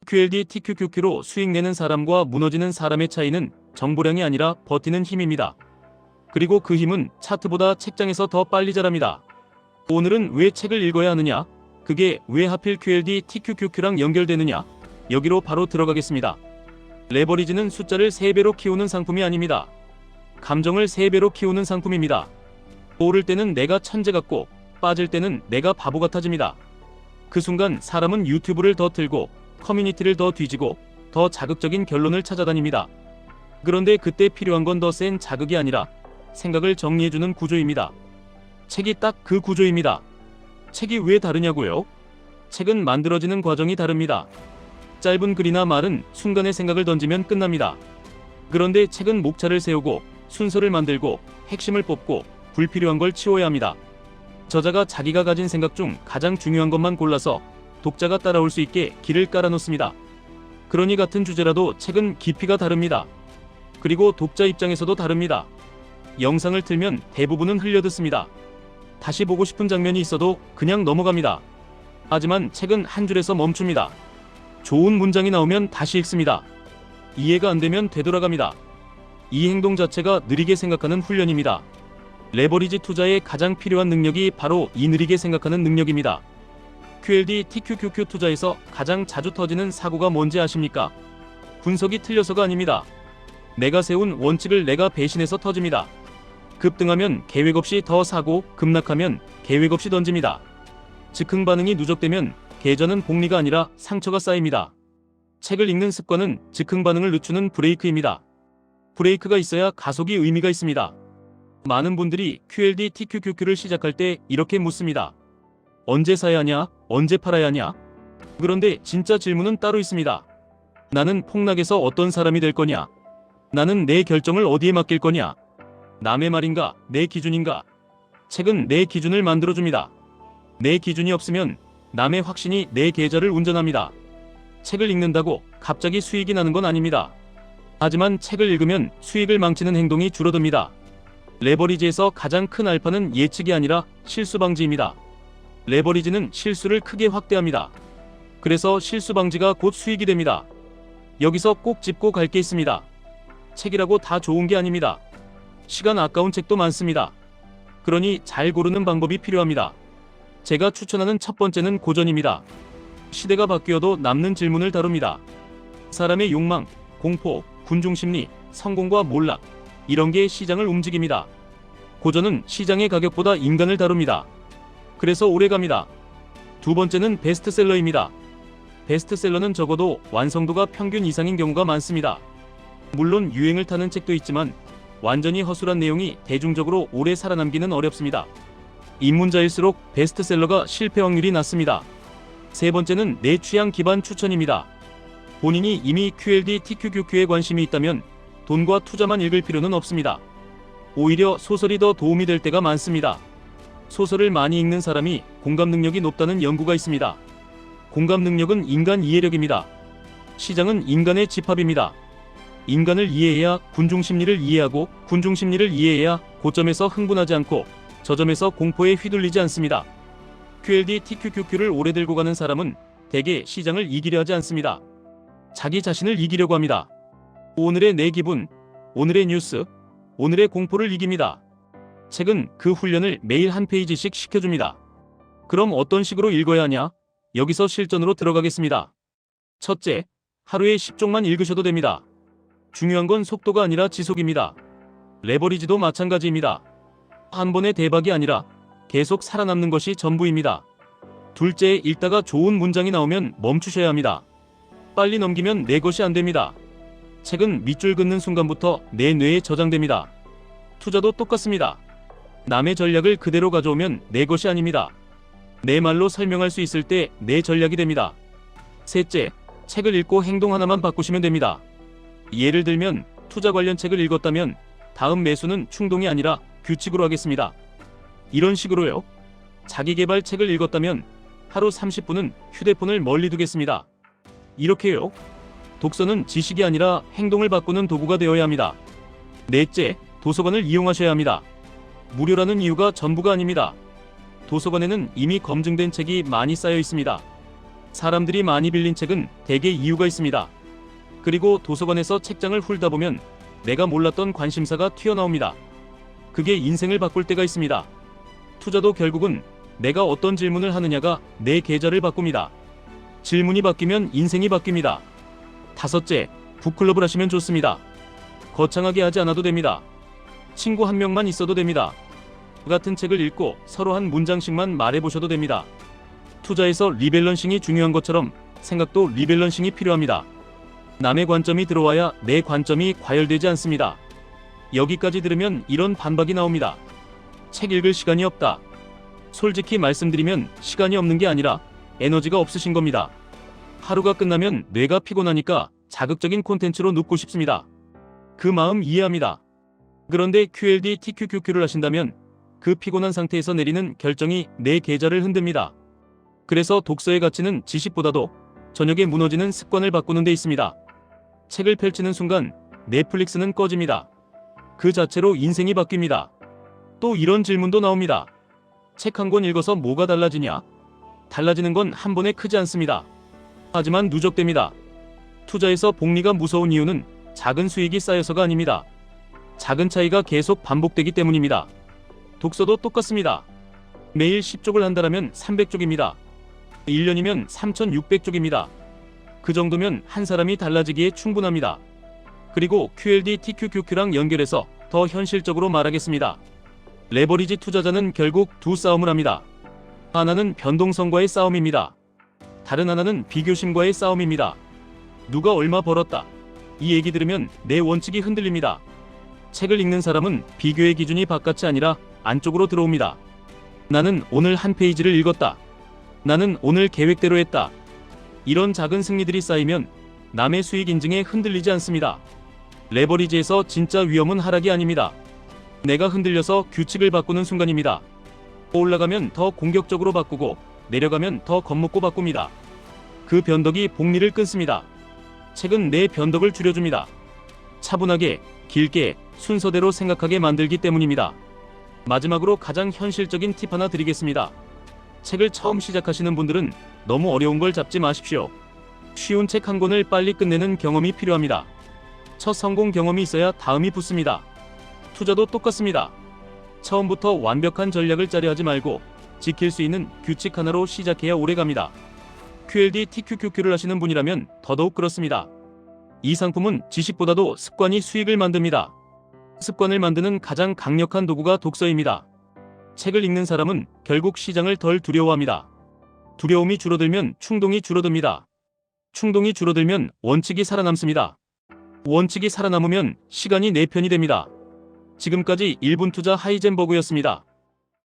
QLD TQQQ로 수익 내는 사람과 무너지는 사람의 차이는 정보량이 아니라 버티는 힘입니다. 그리고 그 힘은 차트보다 책장에서 더 빨리 자랍니다. 오늘은 왜 책을 읽어야 하느냐? 그게 왜 하필 QLD TQQQ랑 연결되느냐? 여기로 바로 들어가겠습니다. 레버리지는 숫자를 3배로 키우는 상품이 아닙니다. 감정을 3배로 키우는 상품입니다. 오를 때는 내가 천재 같고 빠질 때는 내가 바보 같아집니다. 그 순간 사람은 유튜브를 더 틀고 커뮤니티를 더 뒤지고 더 자극적인 결론을 찾아다닙니다. 그런데 그때 필요한 건 더 센 자극이 아니라 생각을 정리해주는 구조입니다. 책이 딱 그 구조입니다. 책이 왜 다르냐고요? 책은 만들어지는 과정이 다릅니다. 짧은 글이나 말은 순간의 생각을 던지면 끝납니다. 그런데 책은 목차를 세우고 순서를 만들고 핵심을 뽑고 불필요한 걸 치워야 합니다. 저자가 자기가 가진 생각 중 가장 중요한 것만 골라서 독자가 따라올 수 있게 길을 깔아놓습니다. 그러니 같은 주제라도 책은 깊이가 다릅니다. 그리고 독자 입장에서도 다릅니다. 영상을 틀면 대부분은 흘려듣습니다. 다시 보고 싶은 장면이 있어도 그냥 넘어갑니다. 하지만 책은 한 줄에서 멈춥니다. 좋은 문장이 나오면 다시 읽습니다. 이해가 안 되면 되돌아갑니다. 이 행동 자체가 느리게 생각하는 훈련입니다. 레버리지 투자에 가장 필요한 능력이 바로 이 느리게 생각하는 능력입니다. QLD TQQQ 투자에서 가장 자주 터지는 사고가 뭔지 아십니까? 분석이 틀려서가 아닙니다. 내가 세운 원칙을 내가 배신해서 터집니다. 급등하면 계획 없이 더 사고 급락하면 계획 없이 던집니다. 즉흥 반응이 누적되면 계좌는 복리가 아니라 상처가 쌓입니다. 책을 읽는 습관은 즉흥 반응을 늦추는 브레이크입니다. 브레이크가 있어야 가속이 의미가 있습니다. 많은 분들이 QLD TQQQ를 시작할 때 이렇게 묻습니다. 언제 사야 하냐? 언제 팔아야 하냐? 그런데 진짜 질문은 따로 있습니다. 나는 폭락에서 어떤 사람이 될 거냐? 나는 내 결정을 어디에 맡길 거냐? 남의 말인가? 내 기준인가? 책은 내 기준을 만들어줍니다. 내 기준이 없으면 남의 확신이 내 계좌를 운전합니다. 책을 읽는다고 갑자기 수익이 나는 건 아닙니다. 하지만 책을 읽으면 수익을 망치는 행동이 줄어듭니다. 레버리지에서 가장 큰 알파는 예측이 아니라 실수 방지입니다. 레버리지는 실수를 크게 확대합니다. 그래서 실수 방지가 곧 수익이 됩니다. 여기서 꼭 짚고 갈 게 있습니다. 책이라고 다 좋은 게 아닙니다. 시간 아까운 책도 많습니다. 그러니 잘 고르는 방법이 필요합니다. 제가 추천하는 첫 번째는 고전입니다. 시대가 바뀌어도 남는 질문을 다룹니다. 사람의 욕망, 공포, 군중심리, 성공과 몰락, 이런 게 시장을 움직입니다. 고전은 시장의 가격보다 인간을 다룹니다. 그래서 오래갑니다. 두 번째는 베스트셀러입니다. 베스트셀러는 적어도 완성도가 평균 이상인 경우가 많습니다. 물론 유행을 타는 책도 있지만 완전히 허술한 내용이 대중적으로 오래 살아남기는 어렵습니다. 입문자일수록 베스트셀러가 실패 확률이 낮습니다. 세 번째는 내 취향 기반 추천입니다. 본인이 이미 QLD TQQQ에 관심이 있다면 돈과 투자만 읽을 필요는 없습니다. 오히려 소설이 더 도움이 될 때가 많습니다. 소설을 많이 읽는 사람이 공감 능력이 높다는 연구가 있습니다. 공감 능력은 인간 이해력입니다. 시장은 인간의 집합입니다. 인간을 이해해야 군중 심리를 이해하고 군중 심리를 이해해야 고점에서 흥분하지 않고 저점에서 공포에 휘둘리지 않습니다. QLD TQQQ를 오래 들고 가는 사람은 대개 시장을 이기려 하지 않습니다. 자기 자신을 이기려고 합니다. 오늘의 내 기분, 오늘의 뉴스, 오늘의 공포를 이깁니다. 책은 그 훈련을 매일 한 페이지씩 시켜줍니다. 그럼 어떤 식으로 읽어야 하냐? 여기서 실전으로 들어가겠습니다. 첫째, 하루에 10쪽만 읽으셔도 됩니다. 중요한 건 속도가 아니라 지속입니다. 레버리지도 마찬가지입니다. 한 번의 대박이 아니라 계속 살아남는 것이 전부입니다. 둘째, 읽다가 좋은 문장이 나오면 멈추셔야 합니다. 빨리 넘기면 내 것이 안 됩니다. 책은 밑줄 긋는 순간부터 내 뇌에 저장됩니다. 투자도 똑같습니다. 남의 전략을 그대로 가져오면 내 것이 아닙니다. 내 말로 설명할 수 있을 때 내 전략이 됩니다. 셋째, 책을 읽고 행동 하나만 바꾸시면 됩니다. 예를 들면 투자 관련 책을 읽었다면 다음 매수는 충동이 아니라 규칙으로 하겠습니다. 이런 식으로요. 자기계발 책을 읽었다면 하루 30분은 휴대폰을 멀리 두겠습니다. 이렇게요. 독서는 지식이 아니라 행동을 바꾸는 도구가 되어야 합니다. 넷째, 도서관을 이용하셔야 합니다. 무료라는 이유가 전부가 아닙니다. 도서관에는 이미 검증된 책이 많이 쌓여 있습니다. 사람들이 많이 빌린 책은 대개 이유가 있습니다. 그리고 도서관에서 책장을 훑다 보면 내가 몰랐던 관심사가 튀어나옵니다. 그게 인생을 바꿀 때가 있습니다. 투자도 결국은 내가 어떤 질문을 하느냐가 내 계좌를 바꿉니다. 질문이 바뀌면 인생이 바뀝니다. 다섯째, 북클럽을 하시면 좋습니다. 거창하게 하지 않아도 됩니다. 친구 한 명만 있어도 됩니다. 같은 책을 읽고 서로 한 문장씩만 말해보셔도 됩니다. 투자에서 리밸런싱이 중요한 것처럼 생각도 리밸런싱이 필요합니다. 남의 관점이 들어와야 내 관점이 과열되지 않습니다. 여기까지 들으면 이런 반박이 나옵니다. 책 읽을 시간이 없다. 솔직히 말씀드리면 시간이 없는 게 아니라 에너지가 없으신 겁니다. 하루가 끝나면 뇌가 피곤하니까 자극적인 콘텐츠로 눕고 싶습니다. 그 마음 이해합니다. 그런데 QLD TQQQ를 하신다면 그 피곤한 상태에서 내리는 결정이 내 계좌를 흔듭니다. 그래서 독서의 가치는 지식보다도 저녁에 무너지는 습관을 바꾸는 데 있습니다. 책을 펼치는 순간 넷플릭스는 꺼집니다. 그 자체로 인생이 바뀝니다. 또 이런 질문도 나옵니다. 책 한 권 읽어서 뭐가 달라지냐? 달라지는 건 한 번에 크지 않습니다. 하지만 누적됩니다. 투자에서 복리가 무서운 이유는 작은 수익이 쌓여서가 아닙니다. 작은 차이가 계속 반복되기 때문입니다. 독서도 똑같습니다. 매일 10쪽을 한다면 300쪽입니다. 1년이면 3600쪽입니다. 그 정도면 한 사람이 달라지기에 충분합니다. 그리고 QLD TQQQ랑 연결해서 더 현실적으로 말하겠습니다. 레버리지 투자자는 결국 두 싸움을 합니다. 하나는 변동성과의 싸움입니다. 다른 하나는 비교심과의 싸움입니다. 누가 얼마 벌었다. 이 얘기 들으면 내 원칙이 흔들립니다. 책을 읽는 사람은 비교의 기준이 바깥이 아니라 안쪽으로 들어옵니다. 나는 오늘 한 페이지를 읽었다. 나는 오늘 계획대로 했다. 이런 작은 승리들이 쌓이면 남의 수익 인증에 흔들리지 않습니다. 레버리지에서 진짜 위험은 하락이 아닙니다. 내가 흔들려서 규칙을 바꾸는 순간입니다. 올라가면 더 공격적으로 바꾸고 내려가면 더 겁먹고 바꿉니다. 그 변덕이 복리를 끊습니다. 책은 내 변덕을 줄여줍니다. 차분하게, 길게, 순서대로 생각하게 만들기 때문입니다. 마지막으로 가장 현실적인 팁 하나 드리겠습니다. 책을 처음 시작하시는 분들은 너무 어려운 걸 잡지 마십시오. 쉬운 책 한 권을 빨리 끝내는 경험이 필요합니다. 첫 성공 경험이 있어야 다음이 붙습니다. 투자도 똑같습니다. 처음부터 완벽한 전략을 짜려 하지 말고 지킬 수 있는 규칙 하나로 시작해야 오래갑니다. QLD TQQQ를 하시는 분이라면 더더욱 그렇습니다. 이 상품은 지식보다도 습관이 수익을 만듭니다. 습관을 만드는 가장 강력한 도구가 독서입니다. 책을 읽는 사람은 결국 시장을 덜 두려워합니다. 두려움이 줄어들면 충동이 줄어듭니다. 충동이 줄어들면 원칙이 살아남습니다. 원칙이 살아남으면 시간이 내 편이 됩니다. 지금까지 1분 투자 하이젠버그였습니다.